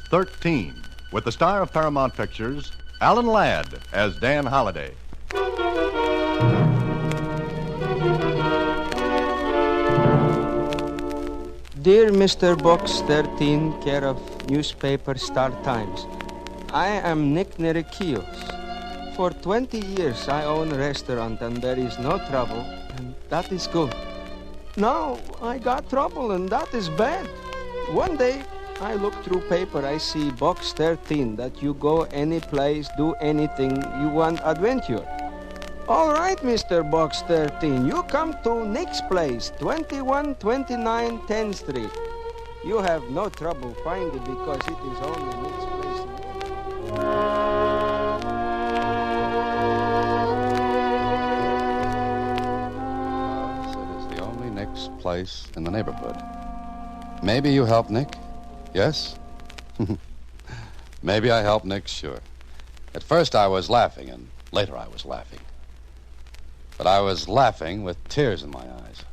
13, with the star of Paramount Pictures, Alan Ladd as Dan Holliday. Dear Mr. Box 13, care of newspaper Star Times, I am Nick Nerekios. For 20 years I own a restaurant and there is no trouble, and that is good. Now I got trouble and that is bad. One day I look through paper, I see Box 13, that you go any place, do anything you want adventure. All right, Mr. Box 13, you come to Nick's place, 2129 10th Street. You have no trouble finding because it is only Nick's place. It is the only Nick's place in the neighborhood. Maybe you help Nick? Yes? Maybe I help Nick, sure. At first I was laughing, and later I was laughing. But I was laughing with tears in my eyes.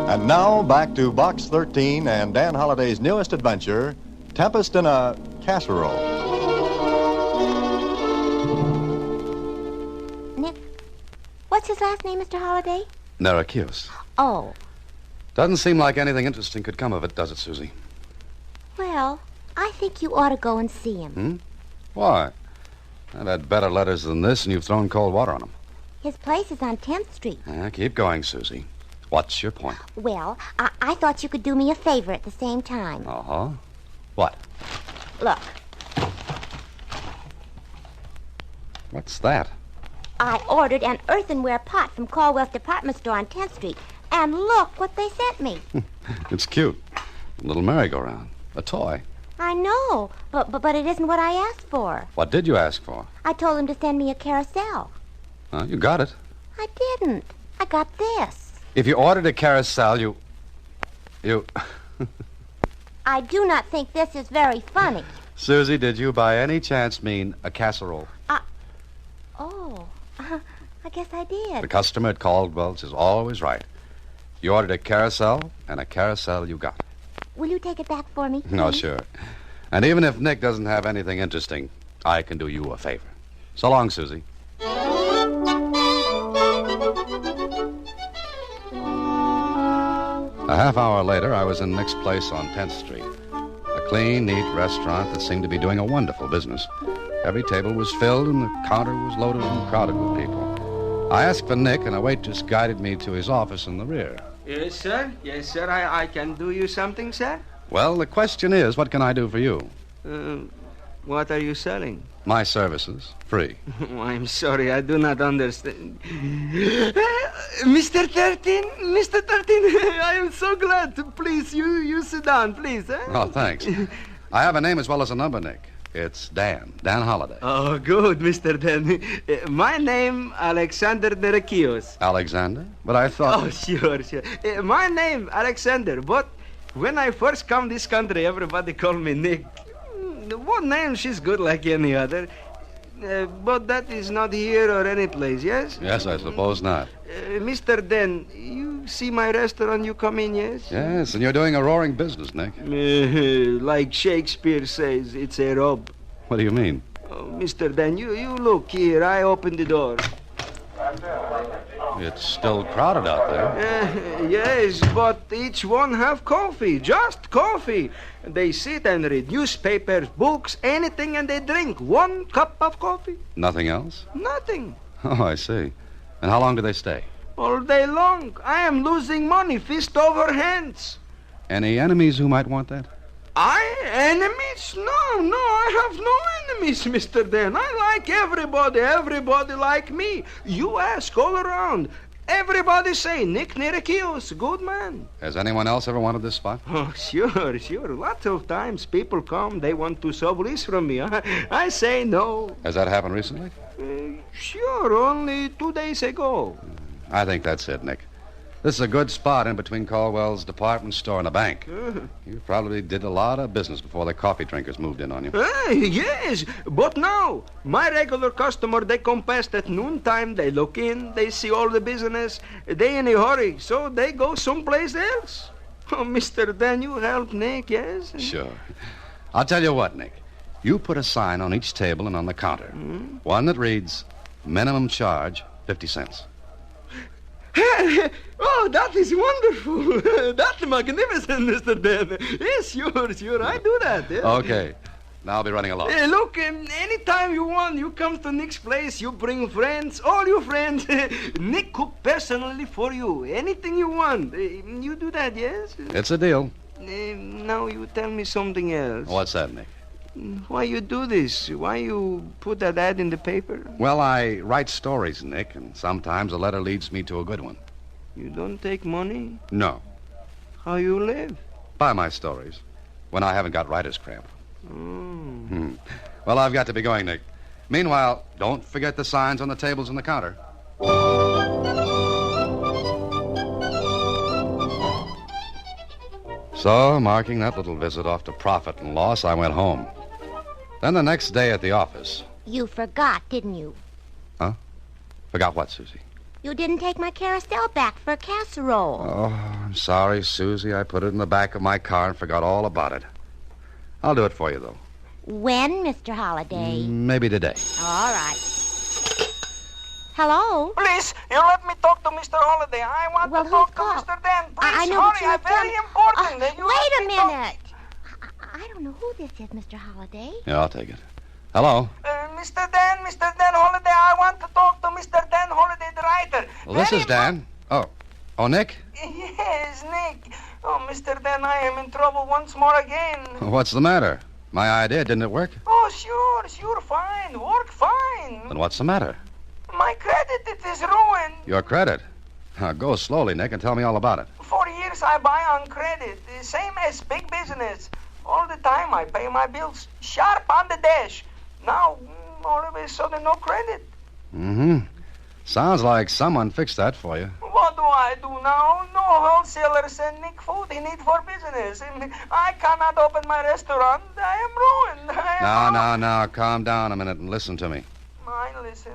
And now, back to Box 13 and Dan Holliday's newest adventure, Tempest in a Casserole. What's his last name, Mr. Holliday? Nerekios. Oh. Doesn't seem like anything interesting could come of it, does it, Susie? Well, I think you ought to go and see him. Why? I've had better letters than this, and you've thrown cold water on them. His place is on 10th Street. Keep going, Susie. What's your point? Well, I thought you could do me a favor at the same time. Uh-huh. What? Look. What's that? I ordered an earthenware pot from Caldwell's department store on 10th Street, and look what they sent me. It's cute. A little merry-go-round. A toy. I know, but it isn't what I asked for. What did you ask for? I told them to send me a carousel. You got it. I didn't. I got this. If you ordered a carousel, you... I do not think this is very funny. Susie, did you by any chance mean a casserole? Oh, I guess I did. The customer at Caldwell's is always right. You ordered a carousel, and a carousel you got. Will you take it back for me, please? No, sure. And even if Nick doesn't have anything interesting, I can do you a favor. So long, Susie. A half hour later, I was in Nick's place on 10th Street. A clean, neat restaurant that seemed to be doing a wonderful business. Every table was filled, and the counter was loaded and crowded with people. I asked for Nick, and a waitress guided me to his office in the rear. Yes, sir. Yes, sir. I can do you something, sir? Well, the question is, what can I do for you? What are you selling? My services, free. I'm sorry, I do not understand. Mr. 13, I am so glad. Please, you sit down, please. Oh, thanks. I have a name as well as a number, Nick. It's Dan Holliday. Oh, good, Mr. Dan. My name, Alexander Nerekios. Alexander? But I thought... Oh, sure. My name, Alexander, but when I first come this country, everybody call me Nick. One name, she's good like any other. But that is not here or any place, yes? Yes, I suppose not. Mr. Dan, you see my restaurant, you come in, yes? Yes, and you're doing a roaring business, Nick. Like Shakespeare says, it's a rob. What do you mean? Oh, Mr. Dan, you look here. I open the door. It's still crowded out there. Yes, but each one have coffee, just coffee. They sit and read newspapers, books, anything, and they drink 1 cup of coffee. Nothing else? Nothing. Oh, I see. And how long do they stay? All day long. I am losing money, fist over hands. Any enemies who might want that? Enemies? No, I have no enemies, Mr. Dan. I like everybody like me. You ask all around. Everybody say, Nick Nerekios, good man. Has anyone else ever wanted this spot? Oh, sure. Lots of times people come, they want to sublease from me. I say no. Has that happened recently? Sure, only 2 days ago. I think that's it, Nick. This is a good spot in between Caldwell's department store and a bank. You probably did a lot of business before the coffee drinkers moved in on you. Yes, but now, my regular customer, they come past at noontime, they look in, they see all the business, they in a hurry, so they go someplace else. Oh, Mr. Dan, you help Nick, yes? Sure. I'll tell you what, Nick. You put a sign on each table and on the counter. One that reads, minimum charge, 50 cents. Oh, that is wonderful. That's magnificent, Mr. Dan. Yes, sure, I do that. Yeah. Okay. Now I'll be running along. Look, anytime you want, you come to Nick's place, you bring friends, all your friends. Nick cook personally for you. Anything you want. You do that, yes? It's a deal. Now you tell me something else. What's that, Nick? Why you do this? Why you put that ad in the paper? Well, I write stories, Nick, and sometimes a letter leads me to a good one. You don't take money? No. How you live? By my stories. When I haven't got writer's cramp. Well, I've got to be going, Nick. Meanwhile, don't forget the signs on the tables and the counter. So, marking that little visit off to profit and loss, I went home. Then the next day at the office. You forgot, didn't you? Huh? Forgot what, Susie? You didn't take my carousel back for a casserole. Oh, I'm sorry, Susie. I put it in the back of my car and forgot all about it. I'll do it for you, though. When, Mr. Holliday? Maybe today. All right. Hello? Please, you let me talk to Mr. Holliday. I want Well, to talk who's to called? Mr. Dan. Please, I know, hurry. but you I'm have very done- important. You Wait let a me talk- minute. I don't know who this is, Mr. Holliday. Yeah, I'll take it. Hello? Mr. Dan Holliday, I want to talk to Mr. Dan Holliday, the writer. Well, this is Dan. Oh, Nick? Yes, Nick. Oh, Mr. Dan, I am in trouble once more again. What's the matter? My idea, didn't it work? Oh, sure, fine. Work fine. Then what's the matter? My credit, it is ruined. Your credit. Go slowly, Nick, and tell me all about it. For years I buy on credit, same as big business. All the time I pay my bills sharp on the dash. Now, all of a sudden, no credit. Sounds like someone fixed that for you. What do I do now? No wholesaler send Nick food he need for business. I cannot open my restaurant. I am ruined. Now, calm down a minute and listen to me. I listen.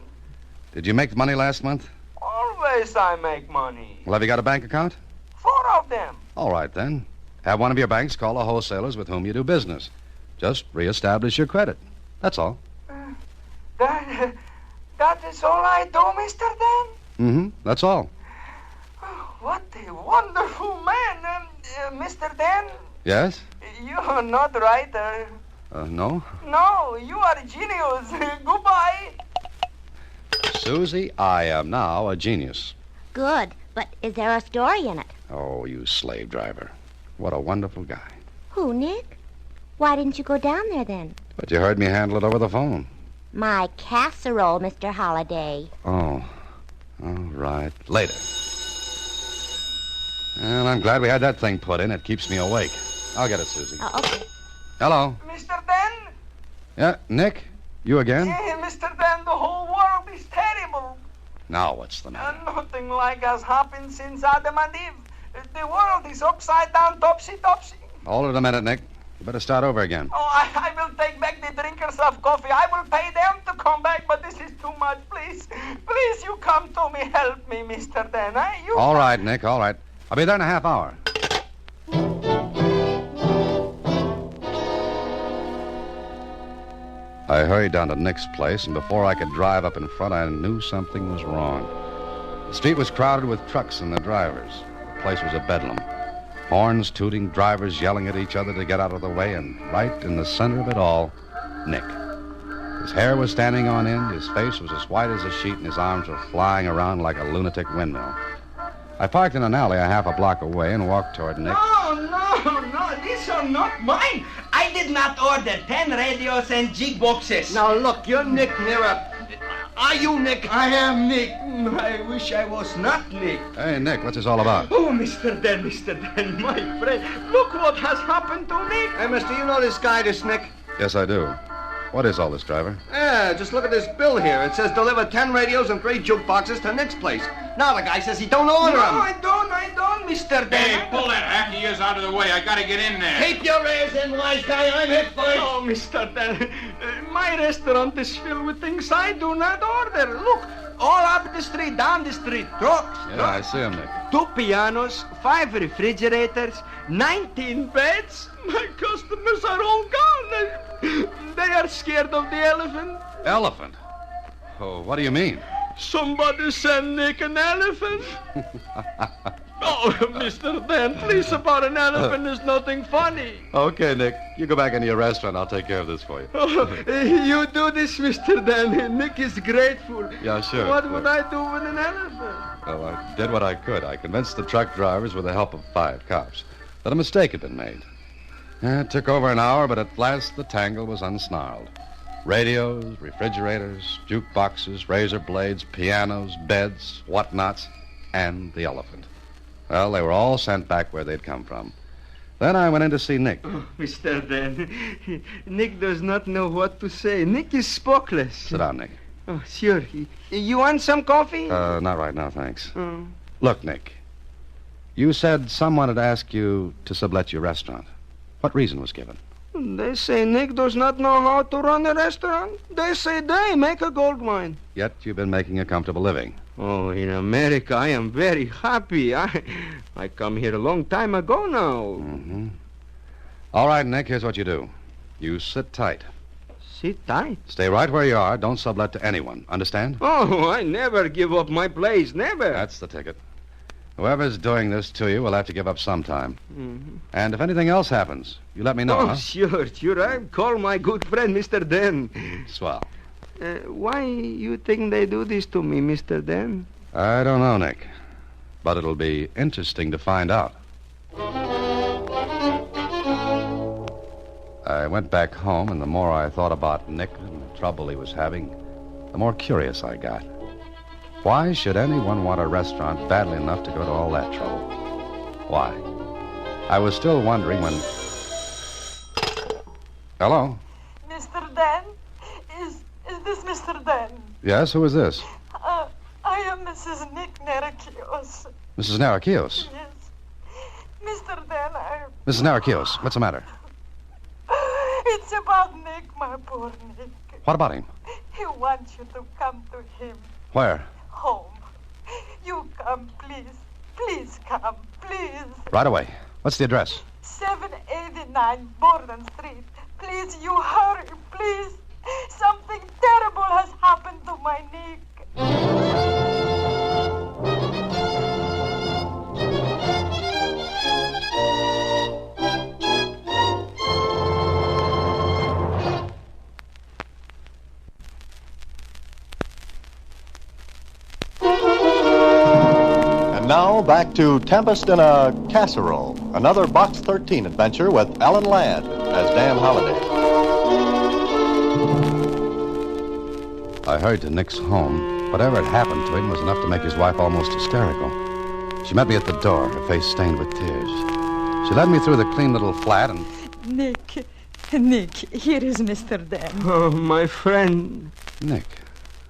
Did you make money last month? Always I make money. Well, have you got a bank account? 4 of them. All right, then. Have one of your banks call the wholesalers with whom you do business. Just reestablish your credit. That's all. That is all I do, Mr. Dan? That's all. What a wonderful man. Mr. Dan? Yes? You are not writer. No? No, you are genius. Goodbye. Susie, I am now a genius. Good, but is there a story in it? Oh, you slave driver. What a wonderful guy. Who, Nick? Why didn't you go down there then? But you heard me handle it over the phone. My casserole, Mr. Holliday. Oh. All right. Later. And I'm glad we had that thing put in. It keeps me awake. I'll get it, Susie. Oh, okay. Hello. Mr. Dan? Yeah, Nick? You again? Mr. Dan, the whole world is terrible. Now what's the matter? Nothing like has happened since Adam and Eve. The world is upside down, topsy-topsy. Hold it a minute, Nick. You better start over again. Oh, I will take back the drinkers of coffee. I will pay them to come back, but this is too much. Please, you come to me. Help me, Mr. Dan. All right, Nick, all right. I'll be there in a half hour. I hurried down to Nick's place, and before I could drive up in front, I knew something was wrong. The street was crowded with trucks and the drivers. The place was a bedlam. Horns tooting, drivers yelling at each other to get out of the way, and right in the center of it all, Nick. His hair was standing on end, his face was as white as a sheet, and his arms were flying around like a lunatic windmill. I parked in an alley a half a block away and walked toward Nick. No, these are not mine. I did not order 10 radios and jig boxes. Now, look, you're Nick Mira. Are you Nick? I am Nick. I wish I was not Nick. Hey, Nick, what's this all about? Oh, Mr. Dan, my friend. Look what has happened to Nick. Hey, mister, you know this guy, this Nick? Yes, I do. What is all this, driver? Yeah, just look at this bill here. It says deliver 10 radios and 3 jukeboxes to Nick's place. Now the guy says he don't order them. No, I don't, Mr. Dan. Hey, pull that half of yours out of the way. I gotta get in there. Keep your ears in, wise guy. I'm hit first. Oh, Mr. Dan, my restaurant is filled with things I do not order. Look, all up the street, down the street, trucks. Yeah, I see him, Nick. 2 pianos, 5 refrigerators, 19 beds. My customers are all gone. They are scared of the elephant. Elephant? Oh, what do you mean? Somebody send Nick an elephant. Oh, Mr. Dan, please, about an elephant is nothing funny. Okay, Nick. You go back into your restaurant. I'll take care of this for you. Oh, you do this, Mr. Dan. Nick is grateful. Yeah, sure. What would I do with an elephant? Well, I did what I could. I convinced the truck drivers with the help of 5 cops that a mistake had been made. It took over an hour, but at last the tangle was unsnarled. Radios, refrigerators, jukeboxes, razor blades, pianos, beds, whatnots, and the elephant. Well, they were all sent back where they'd come from. Then I went in to see Nick. Oh, Mr. Dan, Nick does not know what to say. Nick is spokeless. Sit down, Nick. Oh, sure. You want some coffee? Not right now, thanks. Oh. Look, Nick, you said someone had asked you to sublet your restaurant. What reason was given? They say Nick does not know how to run a restaurant. They say they make a gold mine. Yet you've been making a comfortable living. Oh, in America, I am very happy. I come here a long time ago now. Mm-hmm. All right, Nick, here's what you do. You sit tight. Sit tight. Stay right where you are. Don't sublet to anyone. Understand? Oh, I never give up my place. Never. That's the ticket. Whoever's doing this to you will have to give up sometime. Mm-hmm. And if anything else happens, you let me know, Oh, huh? sure. I call my good friend, Mr. Dan. Swell. Why you think they do this to me, Mr. Dan? I don't know, Nick. But it'll be interesting to find out. I went back home, and the more I thought about Nick and the trouble he was having, the more curious I got. Why should anyone want a restaurant badly enough to go to all that trouble? Why? I was still wondering when... Hello? Mr. Dan? Is this Mr. Dan? Yes, who is this? I am Mrs. Nick Nerakios. Mrs. Narakios. Yes. Mr. Dan, Mrs. Narakios, what's the matter? It's about Nick, my poor Nick. What about him? He wants you to come to him. Where? Home. You come, please. Please come, please. Right away. What's the address? 789 Borden Street. Please, you hurry, please. Something terrible has happened to my Nick. And now back to Tempest in a Casserole, another Box 13 adventure with Ellen Ladd as Dan Holliday. I hurried to Nick's home. Whatever had happened to him was enough to make his wife almost hysterical. She met me at the door, her face stained with tears. She led me through the clean little flat and... Nick, here is Mr. Dan. Oh, my friend. Nick,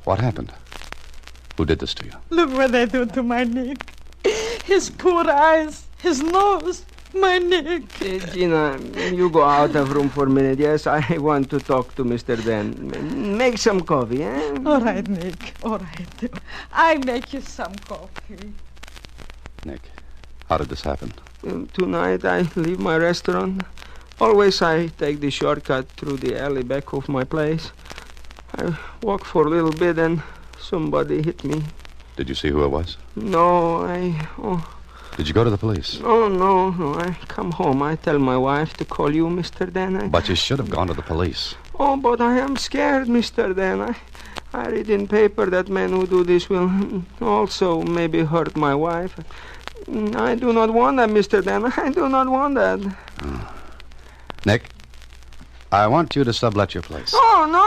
what happened? Who did this to you? Look what they do to my Nick. His poor eyes, his nose, my Nick. Gina, you go out of room for a minute. Yes, I want to talk to Mr. Dan. Make some coffee, eh? All right, Nick, all right. I make you some coffee. Nick, how did this happen? Tonight I leave my restaurant. Always I take the shortcut through the alley back of my place. I walk for a little bit and somebody hit me. Did you see who it was? No, Did you go to the police? No. I come home. I tell my wife to call you, Mr. Dan. But you should have gone to the police. Oh, but I am scared, Mr. Dan. I read in paper that men who do this will also maybe hurt my wife. I do not want that, Mr. Dan. I do not want that. Nick, I want you to sublet your place. Oh, no,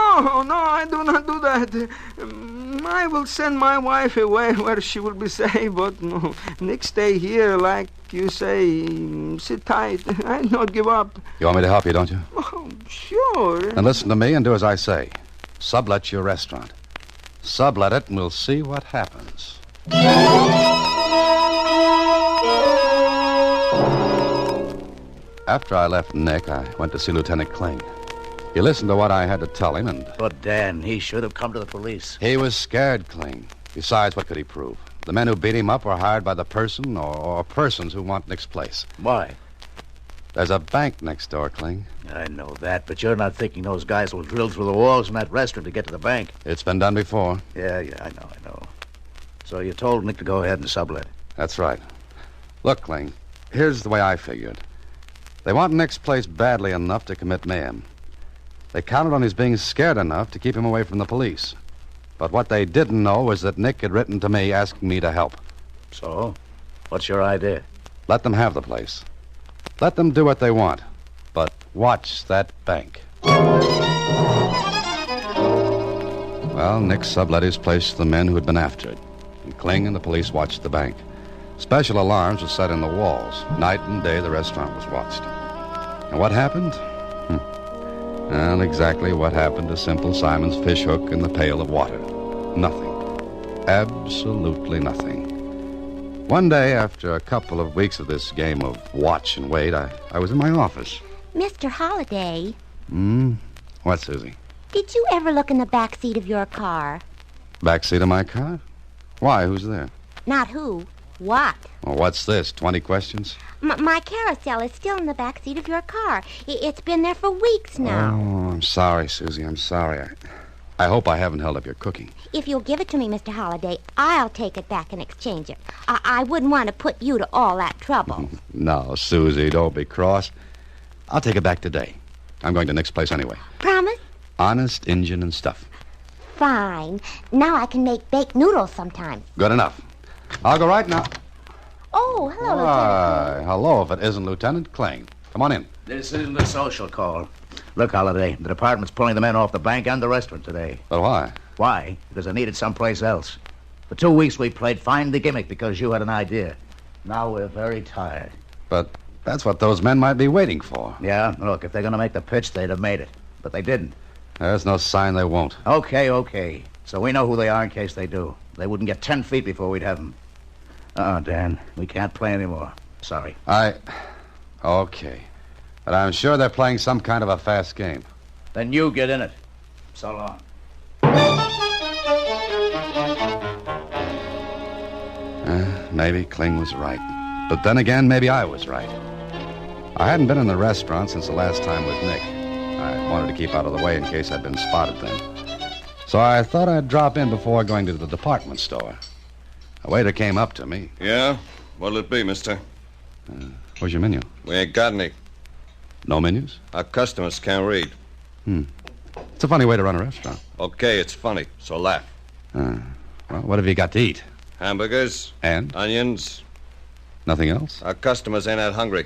I do not do that. I will send my wife away where she will be safe, but no, Nick, stay here, like you say, sit tight. I not give up. You want me to help you, don't you? Oh, Sure. And listen to me and do as I say. Sublet your restaurant. Sublet it and we'll see what happens. After I left Nick, I went to see Lieutenant Kling. He listened to what I had to tell him, and... But, Dan, he should have come to the police. He was scared, Kling. Besides, what could he prove? The men who beat him up were hired by the person or persons who want Nick's place. Why? There's a bank next door, Kling. I know that, but you're not thinking those guys will drill through the walls in that restaurant to get to the bank. It's been done before. Yeah, I know. So you told Nick to go ahead and sublet. That's right. Look, Kling, here's the way I figured. They want Nick's place badly enough to commit mayhem. They counted on his being scared enough to keep him away from the police. But what they didn't know was that Nick had written to me asking me to help. So? What's your idea? Let them have the place. Let them do what they want. But watch that bank. Well, Nick sublet his place to the men who had been after it. And Kling and the police watched the bank. Special alarms were set in the walls. Night and day, the restaurant was watched. And what happened? Well, exactly what happened to Simple Simon's fish hook in the pail of water. Nothing. Absolutely nothing. One day, after a couple of weeks of this game of watch and wait, I was in my office. Mr. Holliday. What, Susie? Did you ever look in the back seat of your car? Back seat of my car? Why? Who's there? Not who. What? Well, what's this, 20 questions? My carousel is still in the back seat of your car. It's been there for weeks now. Oh, I'm sorry, Susie. I'm sorry. I hope I haven't held up your cooking. If you'll give it to me, Mr. Holliday, I'll take it back and exchange it. I wouldn't want to put you to all that trouble. No, Susie, don't be cross. I'll take it back today. I'm going to Nick's place anyway. Promise? Honest Injun and stuff. Fine. Now I can make baked noodles sometime. Good enough. I'll go right now. Oh, hello, Lieutenant. Hello, if it isn't Lieutenant Kling. Come on in. This isn't a social call. Look, Holliday, the department's pulling the men off the bank and the restaurant today. But why? Why? Because they're needed someplace else. For 2 weeks we played Find the Gimmick because you had an idea. Now we're very tired. But that's what those men might be waiting for. Yeah, look, if they're going to make the pitch, they'd have made it. But they didn't. There's no sign they won't. Okay. So we know who they are in case they do. They wouldn't get 10 feet before we'd have them. Dan, we can't play anymore. Sorry. Okay. But I'm sure they're playing some kind of a fast game. Then you get in it. So long. Maybe Kling was right. But then again, maybe I was right. I hadn't been in the restaurant since the last time with Nick. I wanted to keep out of the way in case I'd been spotted then. So I thought I'd drop in before going to the department store. A waiter came up to me. Yeah? What'll it be, mister? Where's your menu? We ain't got any. No menus? Our customers can't read. It's a funny way to run a restaurant. Okay, it's funny, so laugh. Well, what have you got to eat? Hamburgers. And? Onions. Nothing else? Our customers ain't that hungry.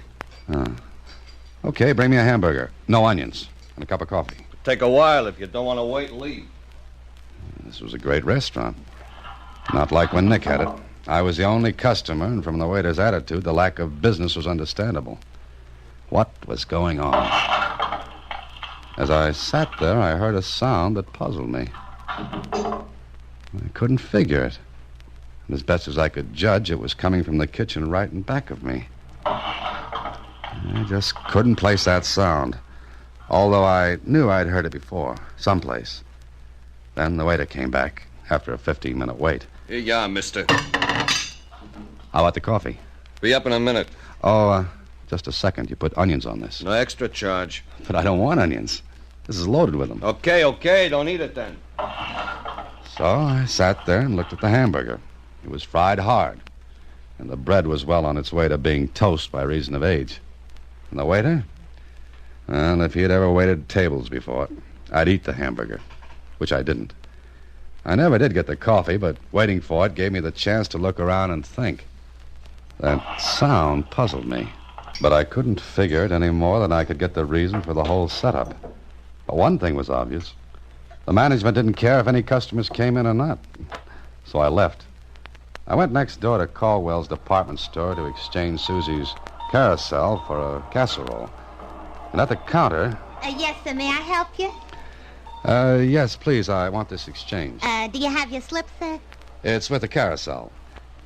Okay, bring me a hamburger. No onions. And a cup of coffee. It'll take a while if you don't want to wait and leave. This was a great restaurant. Not like when Nick had it. I was the only customer, and from the waiter's attitude, the lack of business was understandable. What was going on? As I sat there, I heard a sound that puzzled me. I couldn't figure it. And as best as I could judge, it was coming from the kitchen right in back of me. I just couldn't place that sound, although I knew I'd heard it before, someplace. Then the waiter came back after a 15-minute wait. Here you are, mister. How about the coffee? Be up in a minute. Oh, just a second. You put onions on this. No extra charge. But I don't want onions. This is loaded with them. Okay. Don't eat it then. So I sat there and looked at the hamburger. It was fried hard, and the bread was well on its way to being toast by reason of age. And the waiter? Well, if he had ever waited tables before, I'd eat the hamburger, which I didn't. I never did get the coffee, but waiting for it gave me the chance to look around and think. That sound puzzled me, but I couldn't figure it any more than I could get the reason for the whole setup. But one thing was obvious. The management didn't care if any customers came in or not. So I left. I went next door to Caldwell's department store to exchange Susie's carousel for a casserole. And at the counter, Yes, sir. May I help you? Yes, please. I want this exchange. Do you have your slip, sir? It's with the carousel.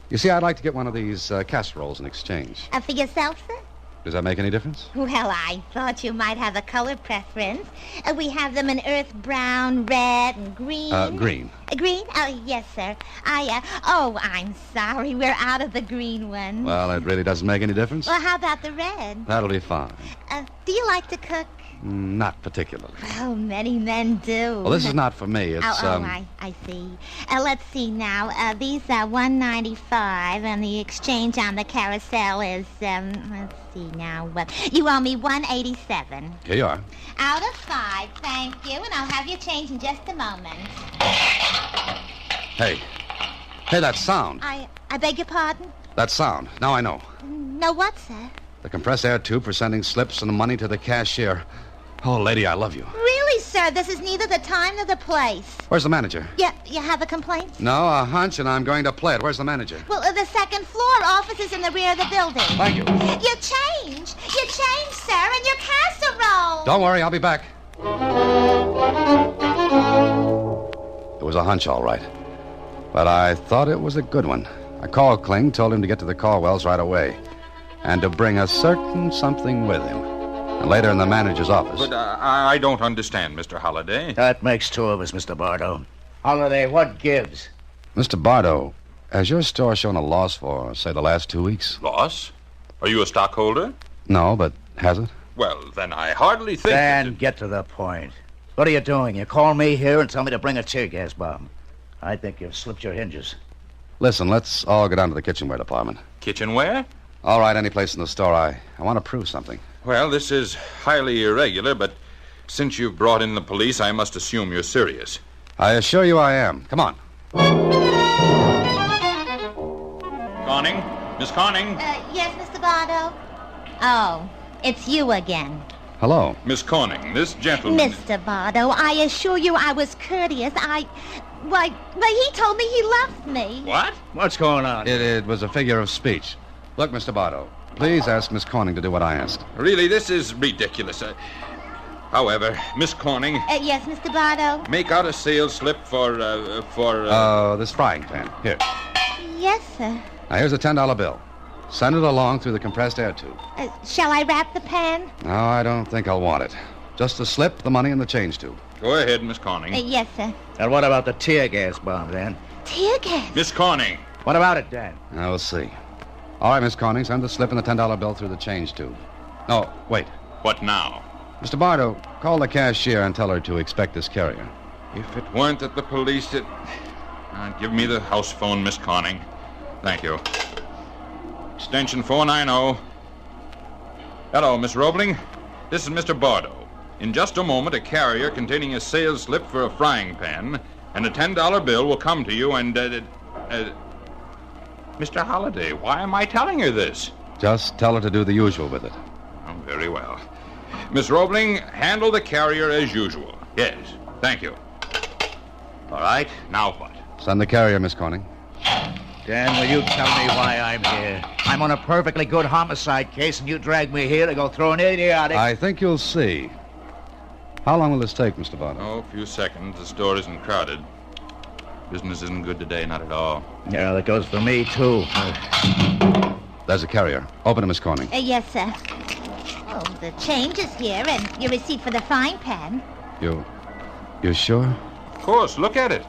You see, I'd like to get one of these casseroles in exchange. For yourself, sir? Does that make any difference? Well, I thought you might have a color preference. We have them in earth brown, red, and green. Green. Green? Oh, yes, sir. I'm sorry. We're out of the green one. Well, it really doesn't make any difference. Well, how about the red? That'll be fine. Do you like to cook? Not particularly. Oh, many men do. Well, this is not for me. It's, I see. Let's see now. These are $1.95, and the exchange on the carousel is, let's see now. You owe me $1.87. Here you are. Out of 5, thank you, and I'll have your change in just a moment. Hey, that sound. I beg your pardon? That sound. Now I know. No what, sir? The compressed air tube for sending slips and the money to the cashier. Oh, lady, I love you. Really, sir? This is neither the time nor the place. Where's the manager? Yeah, you have a complaint? No, a hunch, and I'm going to play it. Where's the manager? Well, the second floor. Office is in the rear of the building. Thank you. Your change, sir, and your casserole. Don't worry, I'll be back. It was a hunch, all right. But I thought it was a good one. I called Kling, told him to get to the Caldwells right away, and to bring a certain something with him. And later in the manager's office. But I don't understand, Mr. Holliday. That makes 2 of us, Mr. Bardo. Holiday, what gives? Mr. Bardo, has your store shown a loss for, say, the last 2 weeks? Loss? Are you a stockholder? No, but has it? Well, then I hardly think... Dan, get to the point. What are you doing? You call me here and tell me to bring a tear gas bomb. I think you've slipped your hinges. Listen, let's all go down to the kitchenware department. Kitchenware? All right, any place in the store. I want to prove something. Well, this is highly irregular, but since you've brought in the police, I must assume you're serious. I assure you I am. Come on. Conning? Miss Conning? Yes, Mr. Bardo? Oh, it's you again. Hello. Miss Conning, this gentleman... Mr. Bardo, I assure you I was courteous. But he told me he loved me. What? What's going on? It was a figure of speech. Look, Mr. Bardo, please ask Miss Corning to do what I asked. Really, this is ridiculous. However, Miss Corning... Yes, Mr. Bardo? Make out a sales slip for... this frying pan. Here. Yes, sir. Now, here's a $10 bill. Send it along through the compressed air tube. Shall I wrap the pan? No, I don't think I'll want it. Just the slip, the money, and the change tube. Go ahead, Miss Corning. Yes, sir. And what about the tear gas bomb, Dan? Tear gas? Miss Corning. What about it, Dan? Now, we'll see. All right, Miss Corning, send the slip and the $10 bill through the change tube. No, wait. What now? Mr. Bardo, call the cashier and tell her to expect this carrier. If it weren't that the police... give me the house phone, Miss Corning. Thank you. Extension 490. Hello, Miss Roebling. This is Mr. Bardo. In just a moment, a carrier containing a sales slip for a frying pan and a $10 bill will come to you and... Mr. Holliday, why am I telling her this? Just tell her to do the usual with it. Oh, very well. Miss Roebling, handle the carrier as usual. Yes, thank you. All right, now what? Send the carrier, Miss Corning. Dan, will you tell me why I'm here? I'm on a perfectly good homicide case, and you drag me here to go through an idiotic... I think you'll see. How long will this take, Mr. Bardo? Oh, a few seconds. The store isn't crowded. Business isn't good today, not at all. Yeah, that goes for me, too. There's a carrier. Open it, Miss Corning. Yes, sir. Oh, the change is here, and your receipt for the frying pan. You sure? Of course, look at it.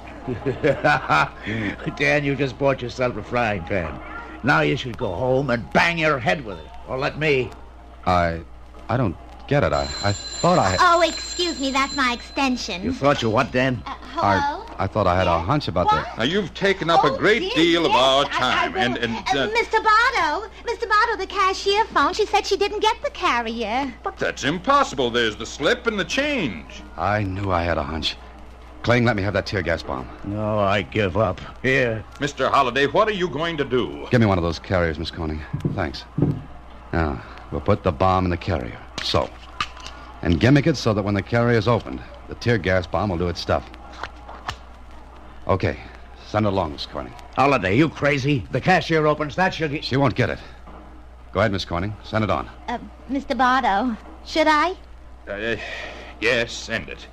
Dan, you just bought yourself a frying pan. Now you should go home and bang your head with it. Or let me. I don't get it. I thought I had... Oh, excuse me, that's my extension. You thought you what, Dan? Hello? I thought I had a hunch about that. Now, you've taken up a great deal of our time, Mr. Bardo, the cashier phoned. She said she didn't get the carrier. But that's impossible. There's the slip and the change. I knew I had a hunch. Kling, let me have that tear gas bomb. No, I give up. Here. Mr. Holliday, what are you going to do? Give me one of those carriers, Miss Corning. Thanks. Now, we'll put the bomb in the carrier. So. And gimmick it so that when the carrier's opened, the tear gas bomb will do its stuff. Okay. Send it along, Miss Corning. Holiday, you crazy? The cashier opens that, She won't get it. Go ahead, Miss Corning. Send it on. Mr. Bardo, should I? Yes, send it.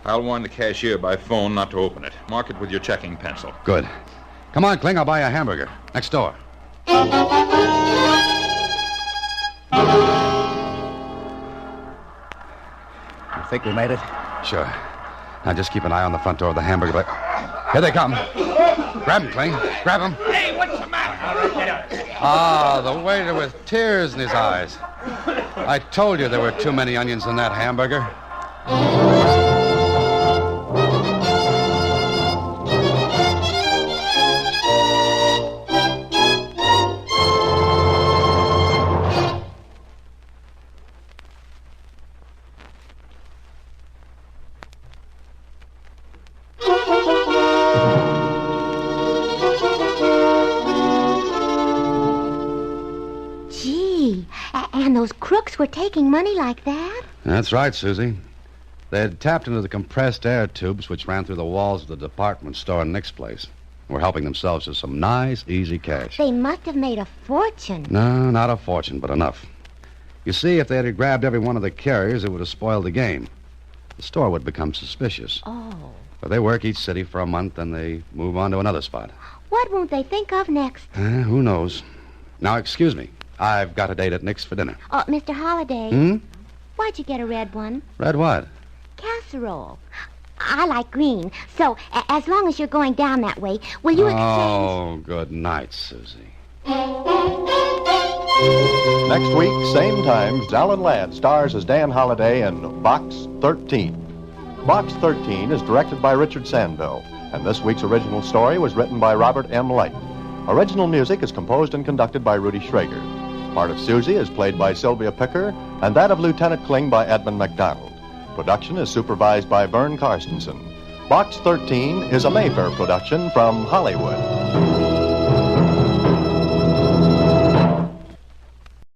I'll warn the cashier by phone not to open it. Mark it with your checking pencil. Good. Come on, Kling, I'll buy you a hamburger. Next door. You think we made it? Sure. Now just keep an eye on the front door of the hamburger place. Here they come. Grab him, Kling. Grab him. Hey, what's the matter? Ah, the waiter with tears in his eyes. I told you there were too many onions in that hamburger. And those crooks were taking money like that? That's right, Susie. They had tapped into the compressed air tubes which ran through the walls of the department store in Nick's place. Were helping themselves to some nice, easy cash. They must have made a fortune. No, not a fortune, but enough. You see, if they had grabbed every one of the carriers, it would have spoiled the game. The store would become suspicious. Oh. But they work each city for a month, and they move on to another spot. What won't they think of next? Who knows? Now, excuse me. I've got a date at Nick's for dinner. Oh, Mr. Holliday. Hmm? Why'd you get a red one? Red what? Casserole. I like green. So, as long as you're going down that way, will you exchange... Oh, good night, Susie. Next week, same times, Alan Ladd stars as Dan Holliday in Box 13. Box 13 is directed by Richard Sandville, and this week's original story was written by Robert M. Light. Original music is composed and conducted by Rudy Schrager. Part of Susie is played by Sylvia Picker, and that of Lieutenant Kling by Edmund McDonald. Production is supervised by Vern Karstensen. Box 13 is a Mayfair production from Hollywood.